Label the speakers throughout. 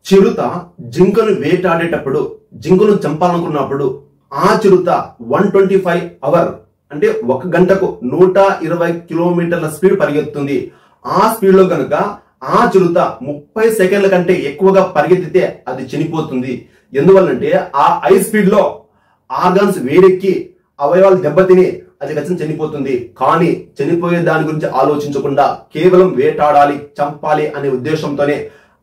Speaker 1: చిరుత జింకను వేటాడేటప్పుడు జింకను చంపాలనుకున్నప్పుడు ఆ చిరుత 125 అవర్ అంటే 1 గంటకు 120 కిలోమీటర్ల స్పీడ్ పరిగెత్తుంది. ఆ స్పీడ్ లో కనుక ఆ చిరుత 30 సెకండ్ల కంటే ఎక్కువగా పరిగెత్తితే అది చనిపోతుంది. ఎందువల్లంటే ఆ హై స్పీడ్ లో ఆర్గాన్స్ వేడెక్కి అవయవాలు దెబ్బతిని అది ఖచ్చితంగా చనిపోతుంది. కానీ చనిపోయే దాని గురించి ఆలోచించకుండా కేవలం వేటాడాలి, చంపాలి అనే ఉద్దేశంతోనే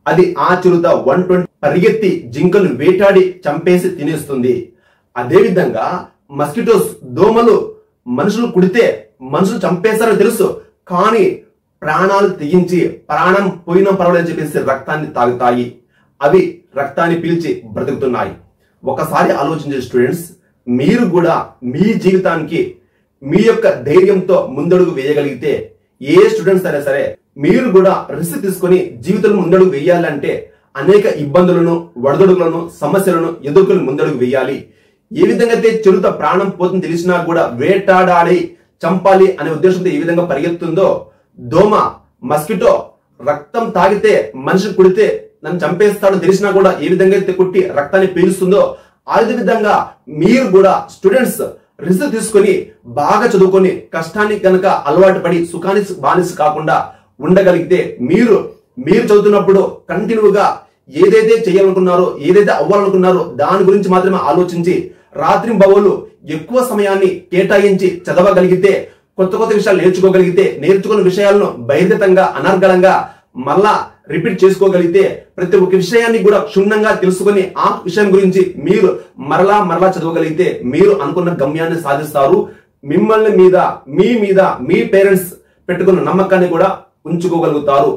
Speaker 1: అది ఆ చిరుత 120 పరిగెత్తి జింకను వేటాడి చంపేసి తినేస్తుంది. అదే విధంగా మస్కిటోస్ దోమలు మనుషులు కుడితే మనుషులు చంపేస్తారని తెలుసు, కానీ ప్రాణాలు తెగించి ప్రాణం పోయినా పర్వాలని చెప్పేసి రక్తాన్ని తాగుతాయి. అవి రక్తాన్ని పీల్చి బ్రతుకుతున్నాయి. ఒకసారి ఆలోచించే స్టూడెంట్స్, మీరు కూడా మీ జీవితానికి మీ యొక్క ధైర్యంతో ముందడుగు వేయగలిగితే, ఏ స్టూడెంట్స్ అయినా సరే మీరు కూడా రిస్క్ తీసుకొని జీవితంలో ముందడుగు వేయాలంటే అనేక ఇబ్బందులను, వడదొడుగులను, సమస్యలను ఎదుర్కొని ముందడుగు వేయాలి. ఏ విధంగా అయితే చిరుత ప్రాణం పోతుంది తెలిసినా కూడా వేటాడాలి, చంపాలి అనే ఉద్దేశంతో ఏ విధంగా పరిగెత్తుందో, దోమ మస్కిటో రక్తం తాగితే మనిషి కుడితే నన్ను చంపేస్తాడు తెలిసినా కూడా ఏ విధంగా అయితే కుట్టి రక్తాన్ని పీలుస్తుందో, అదే విధంగా మీరు కూడా స్టూడెంట్స్ రిస్క్ తీసుకొని బాగా చదువుకొని కష్టానికి కనుక అలవాటు పడి సుఖానికి బానిస కాకుండా ఉండగలిగితే మీరు చదువుతున్నప్పుడు కంటిన్యూగా ఏదైతే చేయాలనుకున్నారో, ఏదైతే అవ్వాలనుకున్నారో దాని గురించి మాత్రమే ఆలోచించి రాత్రి బవలు ఎక్కువ సమయాన్ని కేటాయించి చదవగలిగితే, కొత్త విషయాలు నేర్చుకోగలిగితే, నేర్చుకున్న విషయాలను బహిర్గతంగా అనర్గళంగా మళ్ళా రిపీట్ చేసుకోగలిగితే, ప్రతి ఒక్క విషయాన్ని కూడా క్షుణ్ణంగా తెలుసుకొని ఆ విషయం గురించి మీరు మరలా చదవగలిగితే మీరు అనుకున్న గమ్యాన్ని సాధిస్తారు. మిమ్మల్ని మీద మీ పేరెంట్స్ పెట్టుకున్న నమ్మకాన్ని కూడా ఉంచుకోగలుగుతారు.